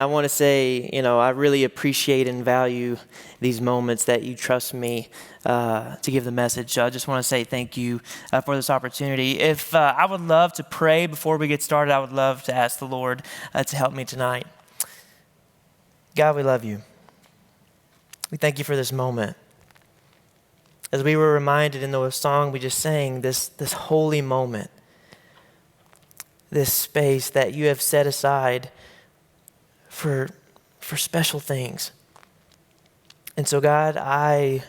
I want to say, I really appreciate and value these moments that you trust me to give the message. So I just want to say thank you for this opportunity. If I would love to pray before we get started, I would love to ask the Lord to help me tonight. God, we love you. We thank you for this moment. As we were reminded in the song we just sang, this holy moment, this space that you have set aside for special things. And so, God, I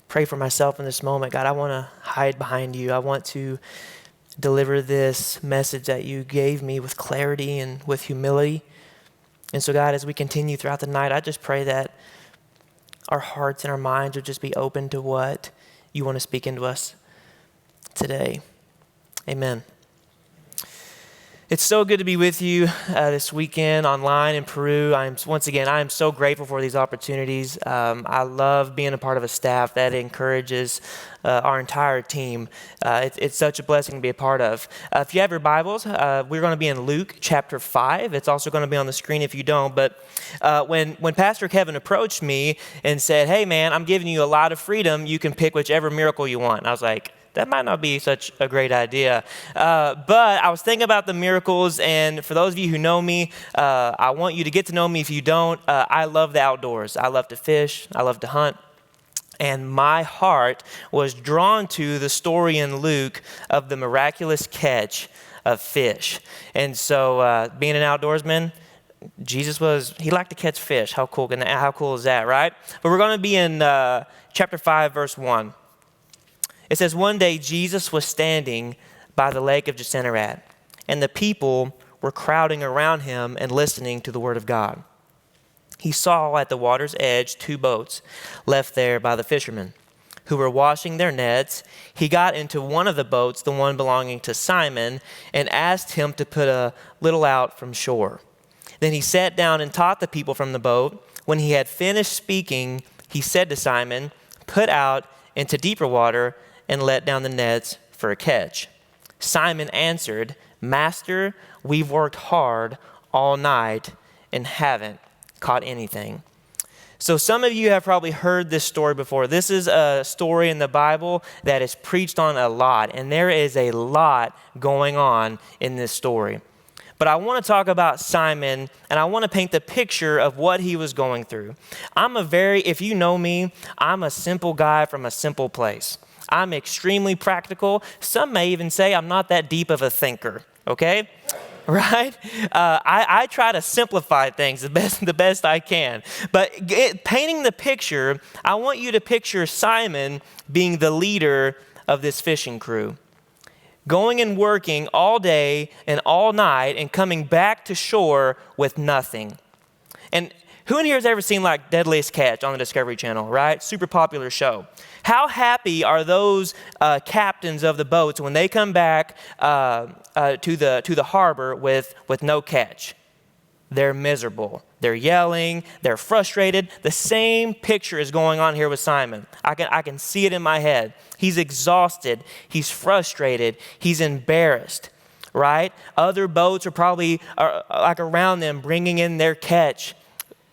pray for myself in this moment. God, I want to hide behind you. I want to deliver this message that you gave me with clarity and with humility. And so, God, as we continue throughout the night, I just pray that our hearts and our minds would just be open to what you want to speak into us today. Amen. It's so good to be with you this weekend online in Peru. I am so grateful for these opportunities. I love being a part of a staff that encourages our entire team. It's such a blessing to be a part of. If you have your Bibles, we're going to be in Luke chapter 5. It's also going to be on the screen if you don't. But when Pastor Kevin approached me and said, "Hey man, I'm giving you a lot of freedom. You can pick whichever miracle you want," and I was like, that might not be such a great idea. But I was thinking about the miracles, and for those of you who know me, I want you to get to know me. If you don't, I love the outdoors. I love to fish. I love to hunt. And my heart was drawn to the story in Luke of the miraculous catch of fish. And so being an outdoorsman, he liked to catch fish. How cool is that, right? But we're going to be in chapter 5, verse 1. It says, "One day Jesus was standing by the lake of Gennesaret, and the people were crowding around him and listening to the word of God. He saw at the water's edge 2 boats left there by the fishermen who were washing their nets. He got into one of the boats, the one belonging to Simon, and asked him to put a little out from shore. Then he sat down and taught the people from the boat. When he had finished speaking, he said to Simon, 'Put out into deeper water and let down the nets for a catch.' Simon answered, 'Master, we've worked hard all night and haven't caught anything.'" So some of you have probably heard this story before. This is a story in the Bible that is preached on a lot, and there is a lot going on in this story. But I want to talk about Simon, and I want to paint the picture of what he was going through. If you know me, I'm a simple guy from a simple place. I'm extremely practical. Some may even say I'm not that deep of a thinker, okay? Right? I try to simplify things the best I can. But painting the picture, I want you to picture Simon being the leader of this fishing crew, going and working all day and all night and coming back to shore with nothing. And who in here has ever seen like Deadliest Catch on the Discovery Channel, right? Super popular show. How happy are those captains of the boats when they come back to the harbor with no catch? They're miserable. They're yelling. They're frustrated. The same picture is going on here with Simon. I can see it in my head. He's exhausted. He's frustrated. He's embarrassed, right? Other boats are probably like around them bringing in their catch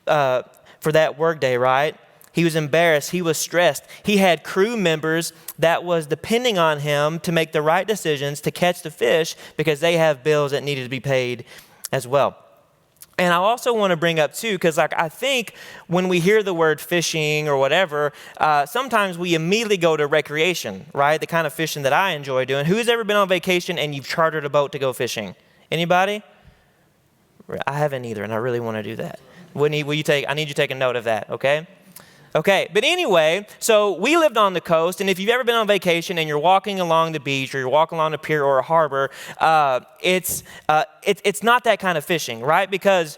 for that workday, right? He was embarrassed. He was stressed. He had crew members that was depending on him to make the right decisions to catch the fish because they have bills that needed to be paid as well. And I also want to bring up too, because I think when we hear the word fishing or whatever, sometimes we immediately go to recreation, right? The kind of fishing that I enjoy doing. Who's ever been on vacation and you've chartered a boat to go fishing? Anybody? I haven't either, and I really want to do that. I need you to take a note of that, okay? Okay, but anyway, so we lived on the coast, and if you've ever been on vacation and you're walking along the beach or you're walking along a pier or a harbor, it's not that kind of fishing, right? Because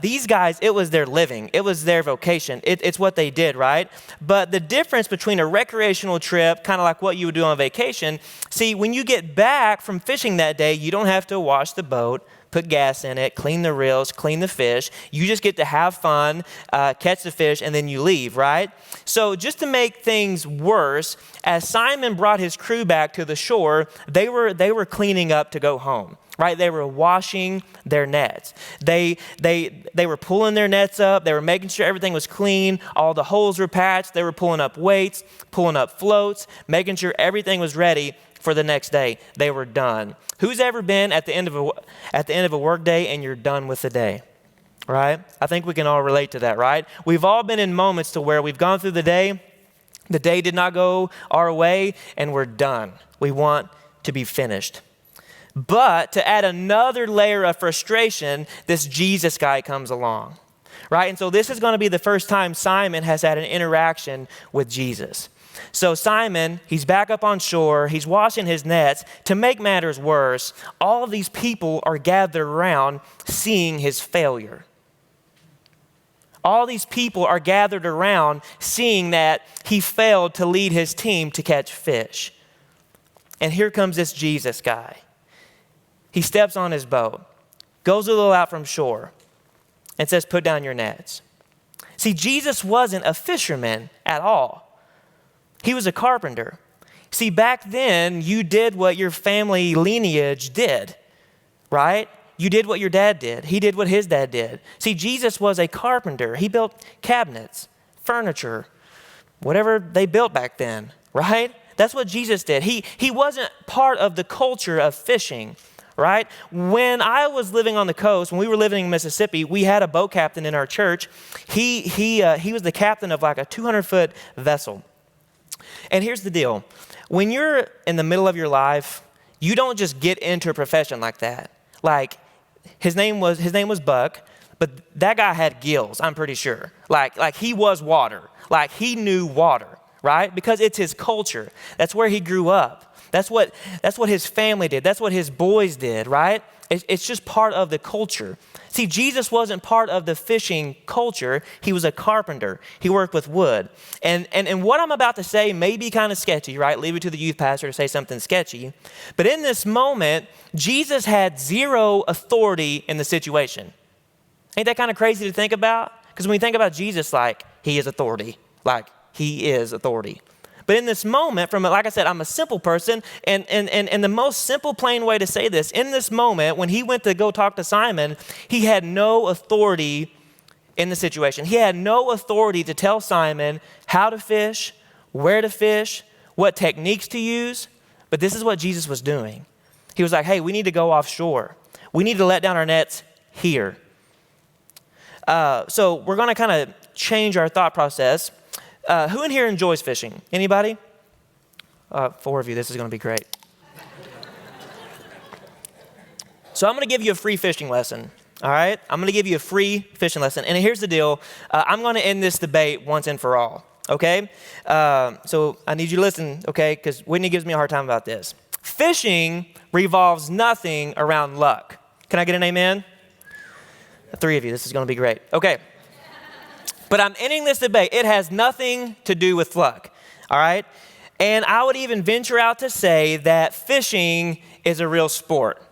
these guys, it was their living. It was their vocation. It's what they did, right? But the difference between a recreational trip, kind of like what you would do on vacation, see, when you get back from fishing that day, you don't have to wash the boat put gas in it, clean the reels, clean the fish. You just get to have fun, catch the fish, and then you leave, right? So just to make things worse, as Simon brought his crew back to the shore, they were cleaning up to go home. Right? They were washing their nets. They were pulling their nets up. They were making sure everything was clean. All the holes were patched. They were pulling up weights, pulling up floats, making sure everything was ready for the next day. They were done. Who's ever been at the end of a work day and you're done with the day? Right? I think we can all relate to that, right? We've all been in moments to where we've gone through the day did not go our way, and we're done. We want to be finished. But to add another layer of frustration, this Jesus guy comes along, right? And so this is going to be the first time Simon has had an interaction with Jesus. So Simon, he's back up on shore. He's washing his nets. To make matters worse, all of these people are gathered around seeing his failure. All these people are gathered around seeing that he failed to lead his team to catch fish. And here comes this Jesus guy. He steps on his boat, goes a little out from shore, and says, put down your nets. See, Jesus wasn't a fisherman at all. He was a carpenter. See, back then, you did what your family lineage did, right? You did what your dad did. He did what his dad did. See, Jesus was a carpenter. He built cabinets, furniture, whatever they built back then, right? That's what Jesus did. He wasn't part of the culture of fishing. Right? When I was living on the coast, when we were living in Mississippi, we had a boat captain in our church. He was the captain of like a 200-foot vessel. And here's the deal. When you're in the middle of your life, you don't just get into a profession like that. Like his name was Buck, but that guy had gills, I'm pretty sure. Like he was water. Like he knew water, right? Because it's his culture. That's where he grew up. That's what his family did. That's what his boys did, right? It's just part of the culture. See, Jesus wasn't part of the fishing culture. He was a carpenter. He worked with wood. And what I'm about to say may be kind of sketchy, right? Leave it to the youth pastor to say something sketchy. But in this moment, Jesus had zero authority in the situation. Ain't that kind of crazy to think about? Because when we think about Jesus, like, he is authority. Like, he is authority. But in this moment, like I said, I'm a simple person, and the most simple, plain way to say this, in this moment, when he went to go talk to Simon, he had no authority in the situation. He had no authority to tell Simon how to fish, where to fish, what techniques to use. But this is what Jesus was doing. He was like, hey, we need to go offshore. We need to let down our nets here. So we're going to kind of change our thought process. Who in here enjoys fishing? Anybody? 4 of you. This is going to be great. So I'm going to give you a free fishing lesson. All right? I'm going to give you a free fishing lesson. And here's the deal. I'm going to end this debate once and for all. Okay? So I need you to listen, okay? Because Whitney gives me a hard time about this. Fishing revolves nothing around luck. Can I get an amen? 3 of you. This is going to be great. Okay. But I'm ending this debate. It has nothing to do with luck, all right? And I would even venture out to say that fishing is a real sport.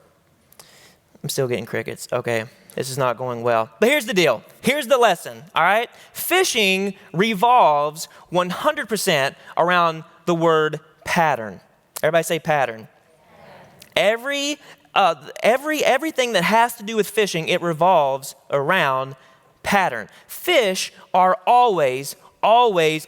I'm still getting crickets. Okay, this is not going well. But here's the deal. Here's the lesson, all right? Fishing revolves 100% around the word pattern. Everybody say pattern. Everything that has to do with fishing, it revolves around pattern. Fish are always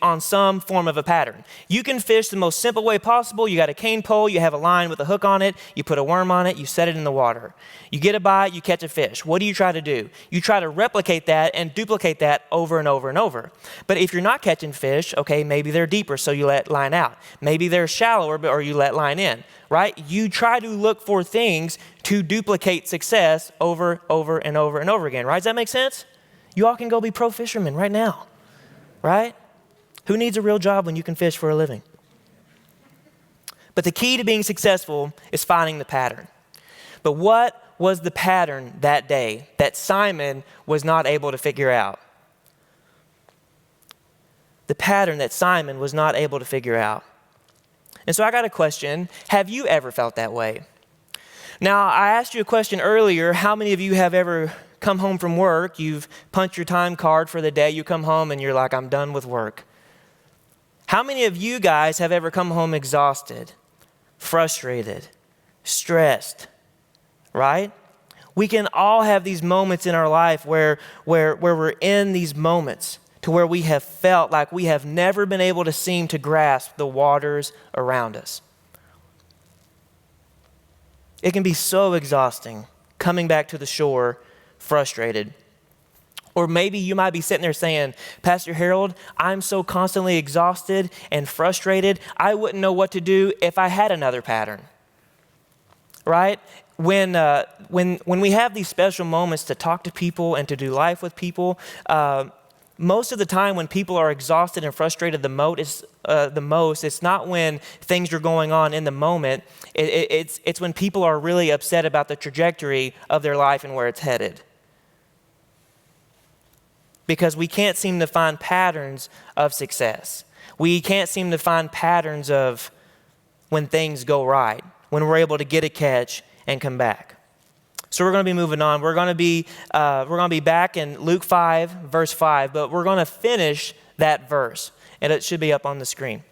on some form of a pattern. You can fish the most simple way possible. You got a cane pole, you have a line with a hook on it, you put a worm on it, you set it in the water. You get a bite, you catch a fish. What do you try to do? You try to replicate that and duplicate that over and over and over. But if you're not catching fish, okay, maybe they're deeper, so you let line out. Maybe they're shallower, or you let line in, right? You try to look for things to duplicate success over and over again, right? Does that make sense? You all can go be pro fishermen right now, right? Who needs a real job when you can fish for a living? But the key to being successful is finding the pattern. But what was the pattern that day that Simon was not able to figure out? The pattern that Simon was not able to figure out. And so I got a question. Have you ever felt that way? Now, I asked you a question earlier. How many of you have ever come home from work, you've punched your time card for the day, you come home and you're like, I'm done with work? How many of you guys have ever come home exhausted, frustrated, stressed, right? We can all have these moments in our life where we're in these moments to where we have felt like we have never been able to seem to grasp the waters around us. It can be so exhausting coming back to the shore frustrated. Or maybe you might be sitting there saying, Pastor Harold, I'm so constantly exhausted and frustrated, I wouldn't know what to do if I had another pattern. Right? When we have these special moments to talk to people and to do life with people, most of the time when people are exhausted and frustrated the most, it's not when things are going on in the moment. It's when people are really upset about the trajectory of their life and where it's headed. Because we can't seem to find patterns of success. We can't seem to find patterns of when things go right, when we're able to get a catch and come back. So we're going to be moving on. We're going to be back in Luke 5, verse 5, but we're going to finish that verse, and it should be up on the screen.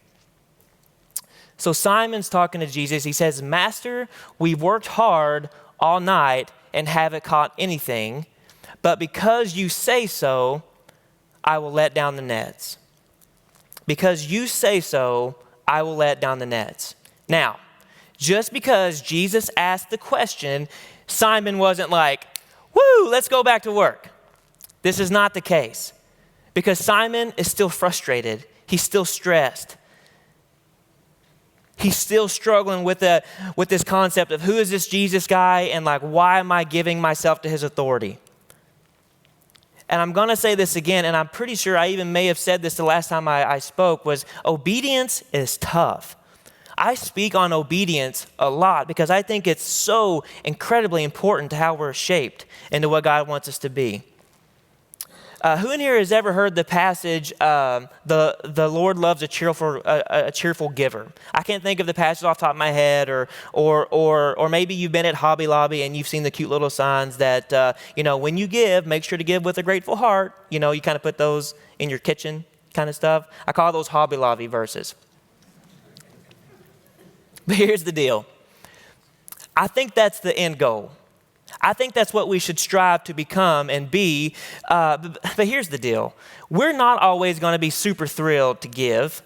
So Simon's talking to Jesus. He says, Master, we've worked hard all night and haven't caught anything, but because you say so, I will let down the nets. Because you say so, I will let down the nets. Now, just because Jesus asked the question, Simon wasn't like, woo, let's go back to work. This is not the case. Because Simon is still frustrated. He's still stressed. He's still struggling with this concept of who is this Jesus guy and like, why am I giving myself to his authority? And I'm going to say this again, and I'm pretty sure I even may have said this the last time I spoke, was obedience is tough. I speak on obedience a lot because I think it's so incredibly important to how we're shaped into what God wants us to be. Who in here has ever heard the passage, the Lord loves a cheerful giver? I can't think of the passage off the top of my head, or maybe you've been at Hobby Lobby and you've seen the cute little signs that, when you give, make sure to give with a grateful heart. You kind of put those in your kitchen kind of stuff. I call those Hobby Lobby verses. But here's the deal. I think that's the end goal. I think that's what we should strive to become and be. But here's the deal. We're not always going to be super thrilled to give.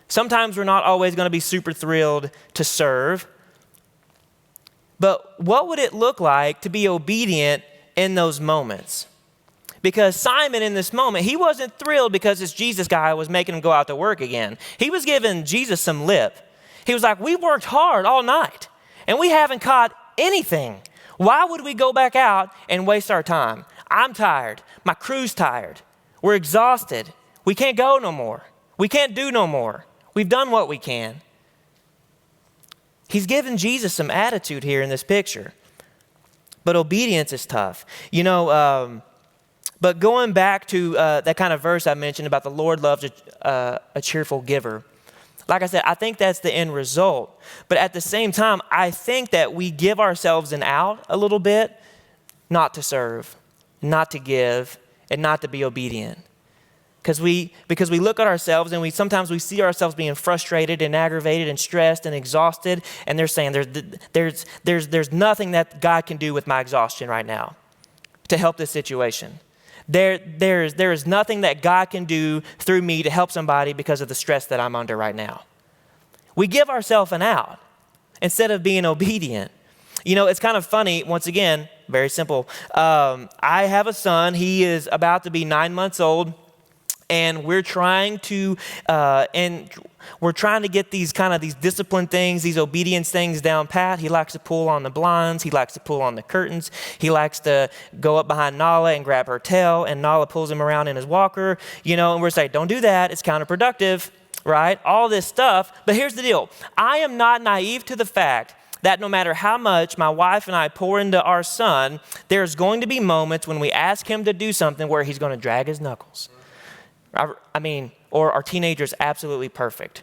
Sometimes we're not always going to be super thrilled to serve. But what would it look like to be obedient in those moments? Because Simon in this moment, he wasn't thrilled because this Jesus guy was making him go out to work again. He was giving Jesus some lip. He was like, we worked hard all night and we haven't caught anything. Why would we go back out and waste our time? I'm tired. My crew's tired. We're exhausted. We can't go no more. We can't do no more. We've done what we can. He's giving Jesus some attitude here in this picture. But obedience is tough. But going back to that kind of verse I mentioned about the Lord loves a cheerful giver. Like I said, I think that's the end result. But at the same time, I think that we give ourselves an out a little bit, not to serve, not to give, and not to be obedient. Because we look at ourselves and sometimes we see ourselves being frustrated and aggravated and stressed and exhausted, and they're saying there's nothing that God can do with my exhaustion right now to help this situation. There is nothing that God can do through me to help somebody because of the stress that I'm under right now. We give ourselves an out instead of being obedient. It's kind of funny, once again, very simple. I have a son. He is about to be 9 months old. And we're trying to get these discipline things, these obedience things down pat. He likes to pull on the blinds. He likes to pull on the curtains. He likes to go up behind Nala and grab her tail, and Nala pulls him around in his walker, and we're saying, don't do that. It's counterproductive, right? All this stuff. But here's the deal. I am not naive to the fact that no matter how much my wife and I pour into our son, there's going to be moments when we ask him to do something where he's going to drag his knuckles. Or are teenagers absolutely perfect?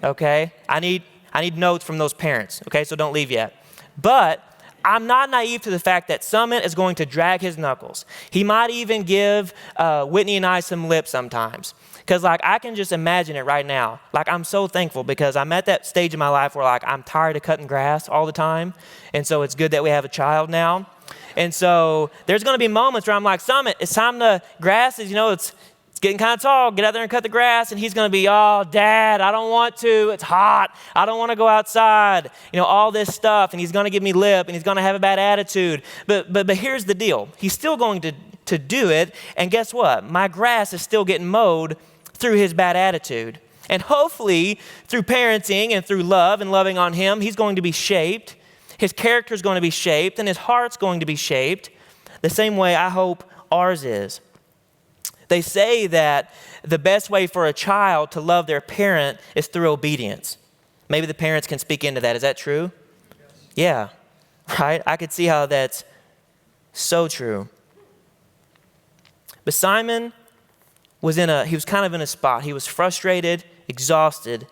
Okay? I need notes from those parents, okay? So don't leave yet. But I'm not naive to the fact that Summit is going to drag his knuckles. He might even give Whitney and I some lip sometimes. Because I can just imagine it right now. I'm so thankful because I'm at that stage in my life where I'm tired of cutting grass all the time. And so it's good that we have a child now. And so there's going to be moments where I'm like, Summit, it's time to, grass is, it's getting kind of tall. Get out there and cut the grass. And he's going to be, oh, Dad, I don't want to. It's hot. I don't want to go outside. All this stuff. And he's going to give me lip and he's going to have a bad attitude. But here's the deal. He's still going to do it. And guess what? My grass is still getting mowed through his bad attitude. And hopefully through parenting and through love and loving on him, he's going to be shaped. His character is going to be shaped and his heart's going to be shaped the same way I hope ours is. They say that the best way for a child to love their parent is through obedience. Maybe the parents can speak into that. Is that true? Yes. Yeah, right? I could see how that's so true. But Simon he was kind of in a spot. He was frustrated, exhausted,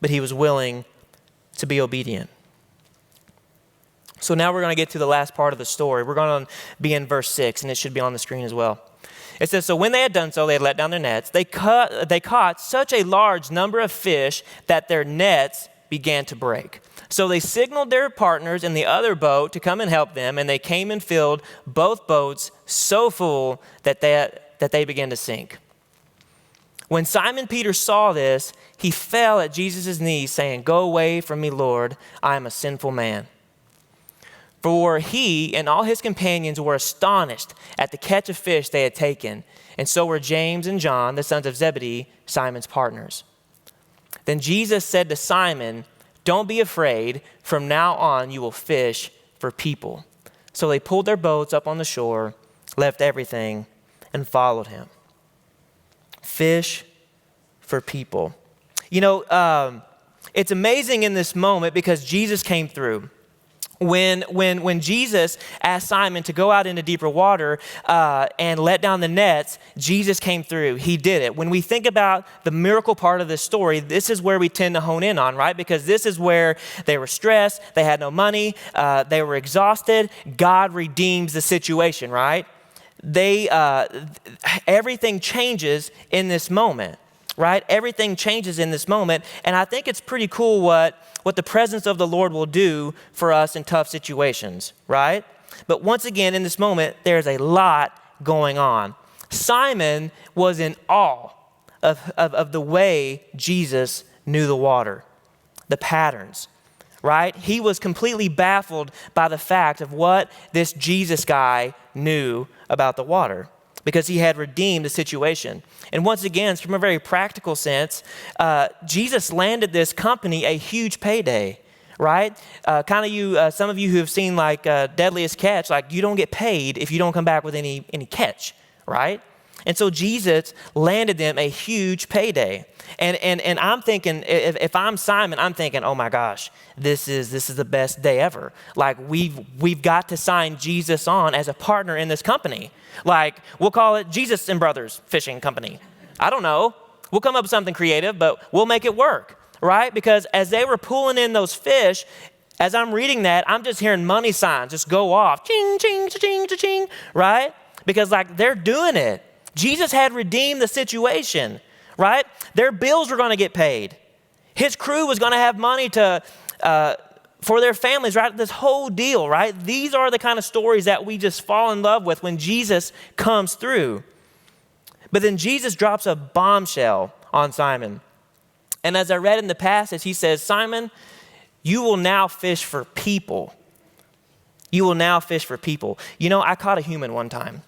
but he was willing to be obedient. So now we're going to get to the last part of the story. We're going to be in verse 6, and it should be on the screen as well. It says, so when they had done so, they had let down their nets. They caught such a large number of fish that their nets began to break. So they signaled their partners in the other boat to come and help them, and they came and filled both boats so full that they began to sink. When Simon Peter saw this, he fell at Jesus' knees, saying, go away from me, Lord, I am a sinful man. For he and all his companions were astonished at the catch of fish they had taken, and so were James and John, the sons of Zebedee, Simon's partners. Then Jesus said to Simon, don't be afraid, from now on you will fish for people. So they pulled their boats up on the shore, left everything, and followed him. Fish for people. It's amazing in this moment because Jesus came through. When Jesus asked Simon to go out into deeper water and let down the nets, Jesus came through. He did it. When we think about the miracle part of this story, this is where we tend to hone in on, right? Because this is where they were stressed, they had no money, they were exhausted. God redeems the situation, right? Everything changes in this moment, right? Everything changes in this moment. And I think it's pretty cool what the presence of the Lord will do for us in tough situations, right? But once again, in this moment, there's a lot going on. Simon was in awe of the way Jesus knew the water, the patterns, right? He was completely baffled by the fact of what this Jesus guy knew about the water because he had redeemed the situation. And once again, from a very practical sense, Jesus landed this company a huge payday, right? Some of you who have seen Deadliest Catch, you don't get paid if you don't come back with any catch, right? And so Jesus landed them a huge payday. And I'm thinking, if I'm Simon, I'm thinking, oh my gosh, this is the best day ever. We've got to sign Jesus on as a partner in this company. We'll call it Jesus and Brothers Fishing Company. I don't know. We'll come up with something creative, but we'll make it work, right? Because as they were pulling in those fish, as I'm reading that, I'm just hearing money signs just go off. Ching, ching, ching, ching, right? Because they're doing it. Jesus had redeemed the situation, right? Their bills were going to get paid. His crew was going to have money for their families, right? This whole deal, right? These are the kind of stories that we just fall in love with when Jesus comes through. But then Jesus drops a bombshell on Simon. And as I read in the passage, he says, Simon, you will now fish for people. You will now fish for people. I caught a human one time.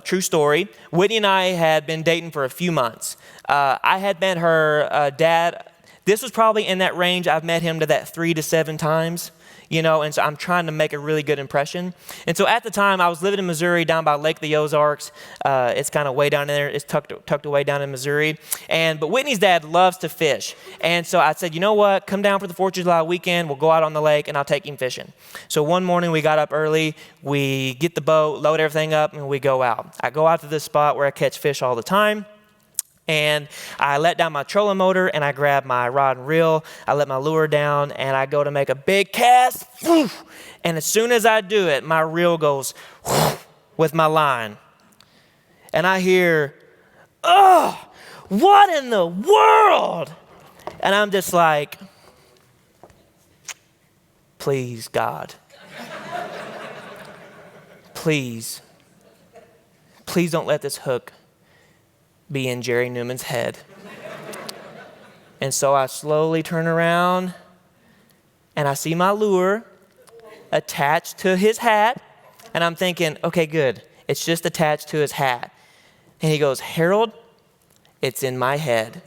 True story. Whitney and I had been dating for a few months. I had met her dad. This was probably in that range. I've met him to that 3 to 7 times, and so I'm trying to make a really good impression. And so at the time, I was living in Missouri down by Lake the Ozarks. It's kind of way down in there. It's tucked away down in Missouri. But Whitney's dad loves to fish. And so I said, you know what? Come down for the 4th of July weekend. We'll go out on the lake and I'll take him fishing. So one morning we got up early. We get the boat, load everything up, and we go out. I go out to this spot where I catch fish all the time. And I let down my trolling motor and I grab my rod and reel. I let my lure down and I go to make a big cast. And as soon as I do it, my reel goes with my line. And I hear, "Oh, what in the world?" And I'm just like, "Please, God. Please don't let this hook be in Jerry Newman's head." And so I slowly turn around and I see my lure attached to his hat. And I'm thinking, okay, good. It's just attached to his hat. And he goes, "Harold, it's in my head."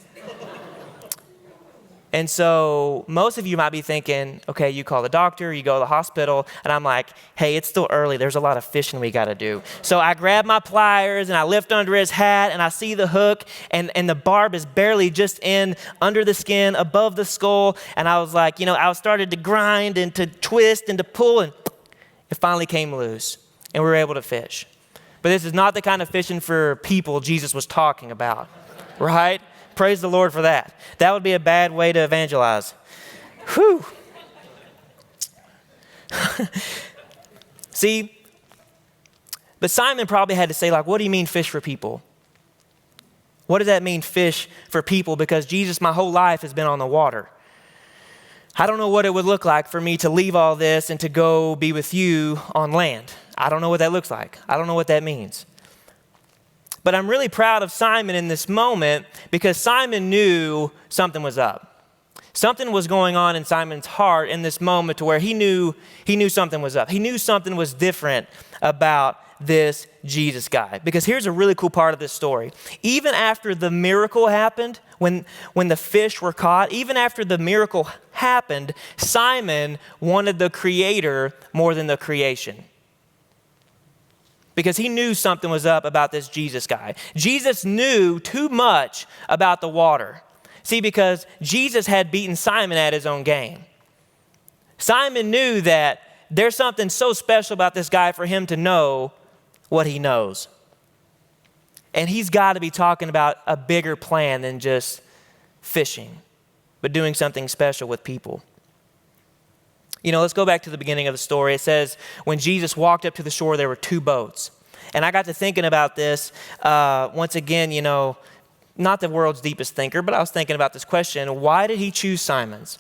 And so most of you might be thinking, okay, you call the doctor, you go to the hospital, and I'm like, hey, it's still early. There's a lot of fishing we got to do. So I grab my pliers and I lift under his hat and I see the hook and the barb is barely just in under the skin, above the skull. And I was like, I started to grind and to twist and to pull, and it finally came loose and we were able to fish. But this is not the kind of fishing for people Jesus was talking about, right? Praise the Lord for that. That would be a bad way to evangelize. Whew. See, but Simon probably had to say, like, what do you mean fish for people? What does that mean, fish for people? Because Jesus, my whole life has been on the water. I don't know what it would look like for me to leave all this and to go be with you on land. I don't know what that looks like. I don't know what that means. But I'm really proud of Simon in this moment because Simon knew something was up. Something was going on in Simon's heart in this moment to where he knew something was up. He knew something was different about this Jesus guy. Because here's a really cool part of this story. Even after the miracle happened, when the fish were caught, even after the miracle happened, Simon wanted the creator more than the creation. Because he knew something was up about this Jesus guy. Jesus knew too much about the water. See, because Jesus had beaten Simon at his own game. Simon knew that there's something so special about this guy for him to know what he knows. And he's got to be talking about a bigger plan than just fishing, but doing something special with people. Let's go back to the beginning of the story. It says, when Jesus walked up to the shore, there were two boats. And I got to thinking about this once again, not the world's deepest thinker, but I was thinking about this question. Why did he choose Simon's?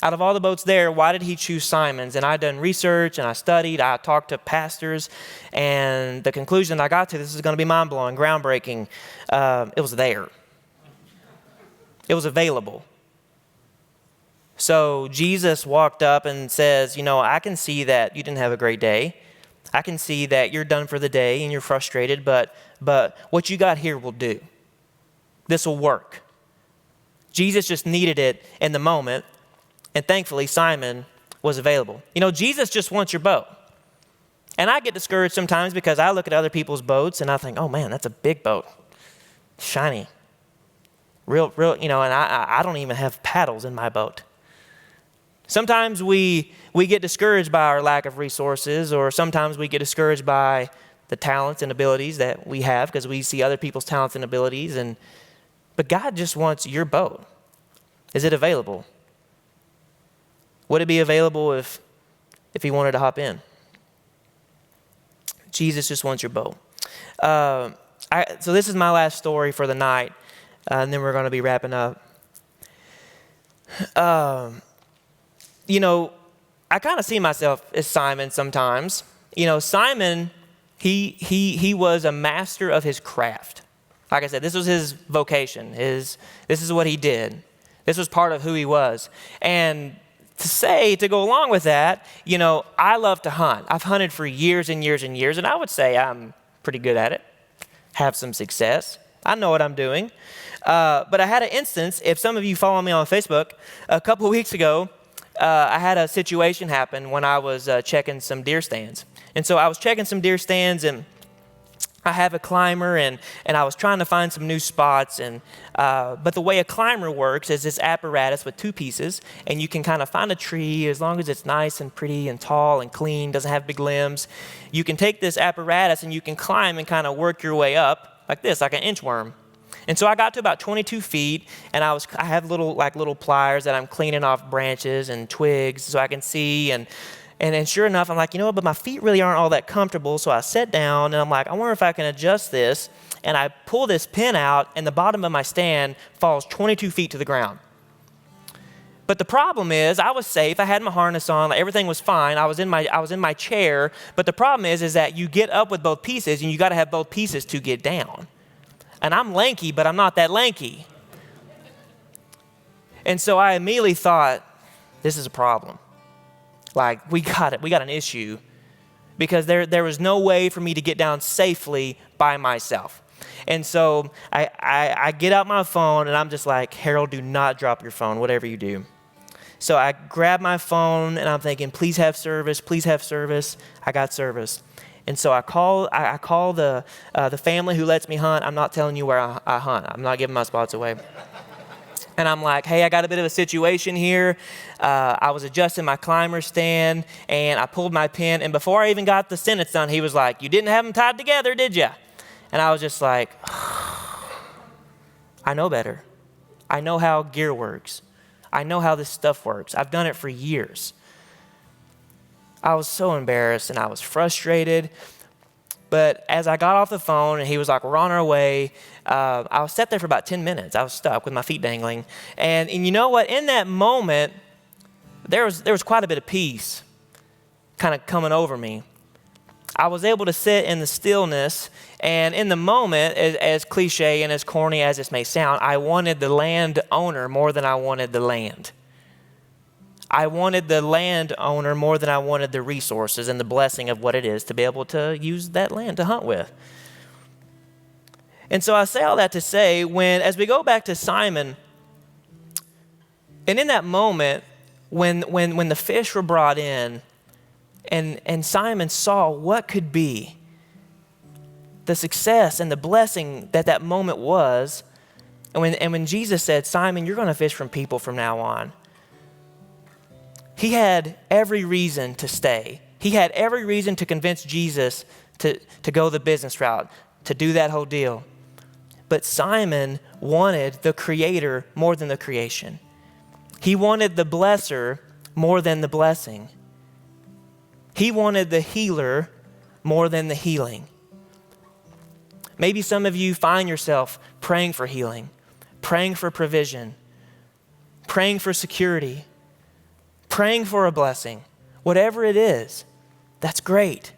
Out of all the boats there, why did he choose Simon's? And I done research and I studied, I talked to pastors, and the conclusion I got to, this is going to be mind-blowing, groundbreaking, it was there. It was available. So Jesus walked up and says, I can see that you didn't have a great day. I can see that you're done for the day and you're frustrated, but what you got here will do. This will work. Jesus just needed it in the moment, and thankfully Simon was available. Jesus just wants your boat. And I get discouraged sometimes because I look at other people's boats and I think, oh man, that's a big boat. Shiny. Real, and I don't even have paddles in my boat. Sometimes we get discouraged by our lack of resources, or sometimes we get discouraged by the talents and abilities that we have because we see other people's talents and abilities. But God just wants your boat. Is it available? Would it be available if he wanted to hop in? Jesus just wants your boat. So this is my last story for the night, and then we're going to be wrapping up. I kind of see myself as Simon sometimes. Simon, he was a master of his craft. Like I said, this was his vocation. This is what he did. This was part of who he was. And to go along with that, I love to hunt. I've hunted for years and years and years, and I would say I'm pretty good at it. Have some success. I know what I'm doing. But I had an instance, if some of you follow me on Facebook, a couple of weeks ago, I had a situation happen when I was checking some deer stands. And so I was checking some deer stands, and I have a climber, and I was trying to find some new spots. But the way a climber works is this apparatus with two pieces, and you can kind of find a tree as long as it's nice and pretty and tall and clean, doesn't have big limbs. You can take this apparatus and you can climb and kind of work your way up like this, like an inchworm. And so I got to about 22 feet, and I have little pliers that I'm cleaning off branches and twigs so I can see. And sure enough, I'm like, you know what, but my feet really aren't all that comfortable. So I sat down, and I'm like, I wonder if I can adjust this. And I pull this pin out, and the bottom of my stand falls 22 feet to the ground. But the problem is, I was safe. I had my harness on. Everything was fine. I was in my chair. But the problem is that you get up with both pieces, and you got to have both pieces to get down. And I'm lanky, but I'm not that lanky. And so I immediately thought, this is a problem. Like, we got an issue, because there was no way for me to get down safely by myself. And so I get out my phone, and I'm just like, Harold, do not drop your phone, whatever you do. So I grab my phone, and I'm thinking, please have service, please have service. I got service. And so I call the family who lets me hunt. I'm not telling you where I hunt. I'm not giving my spots away. And I'm like, hey, I got a bit of a situation here. I was adjusting my climber stand, and I pulled my pin. And before I even got the sentence done, he was like, you didn't have them tied together, did you? And I was just like, I know better. I know how gear works. I know how this stuff works. I've done it for years. I was so embarrassed, and I was frustrated. But as I got off the phone, and he was like, we're on our way, I was sat there for about 10 minutes. I was stuck with my feet dangling. And you know what? In that moment, there was quite a bit of peace kind of coming over me. I was able to sit in the stillness, and in the moment, as cliche and as corny as this may sound, I wanted the land owner more than I wanted the land. I wanted the land owner more than I wanted the resources and the blessing of what it is to be able to use that land to hunt with. And so I say all that to say, as we go back to Simon, and in that moment, when the fish were brought in, and Simon saw what could be the success and the blessing that moment was, and when Jesus said, Simon, you're going to fish from people from now on, he had every reason to stay. He had every reason to convince Jesus to go the business route, to do that whole deal. But Simon wanted the creator more than the creation. He wanted the blesser more than the blessing. He wanted the healer more than the healing. Maybe some of you find yourself praying for healing, praying for provision, praying for security, praying for a blessing. Whatever it is, that's great.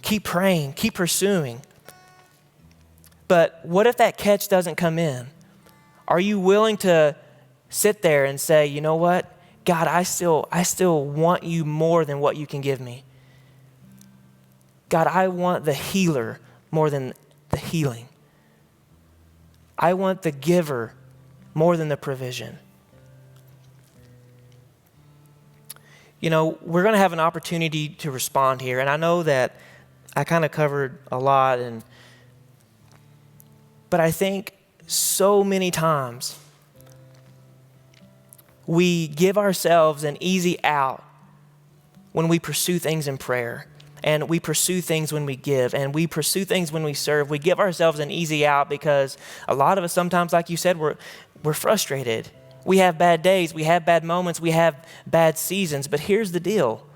Keep praying, keep pursuing. But what if that catch doesn't come in? Are you willing to sit there and say, you know what? God, I still want you more than what you can give me. God, I want the healer more than the healing. I want the giver more than the provision. You know, we're going to have an opportunity to respond here, and I know that I kind of covered a lot, but I think so many times we give ourselves an easy out when we pursue things in prayer, and we pursue things when we give, and we pursue things when we serve. We give ourselves an easy out because a lot of us sometimes, like you said, we're frustrated. We have bad days, we have bad moments, we have bad seasons, but here's the deal.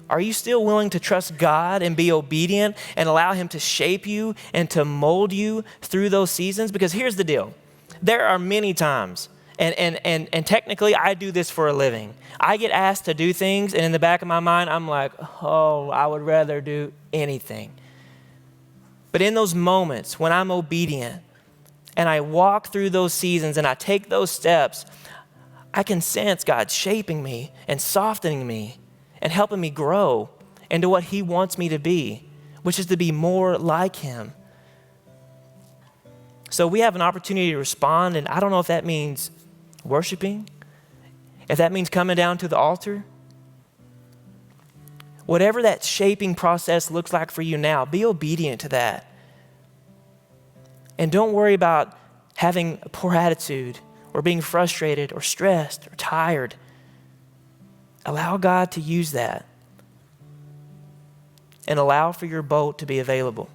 Are you still willing to trust God and be obedient and allow him to shape you and to mold you through those seasons? Because here's the deal. There are many times, and technically I do this for a living. I get asked to do things, and in the back of my mind, I'm like, oh, I would rather do anything. But in those moments when I'm obedient and I walk through those seasons and I take those steps, I can sense God shaping me and softening me and helping me grow into what he wants me to be, which is to be more like him. So we have an opportunity to respond, and I don't know if that means worshiping, if that means coming down to the altar. Whatever that shaping process looks like for you now, be obedient to that. And don't worry about having a poor attitude or being frustrated or stressed or tired. Allow God to use that and allow for your boat to be available.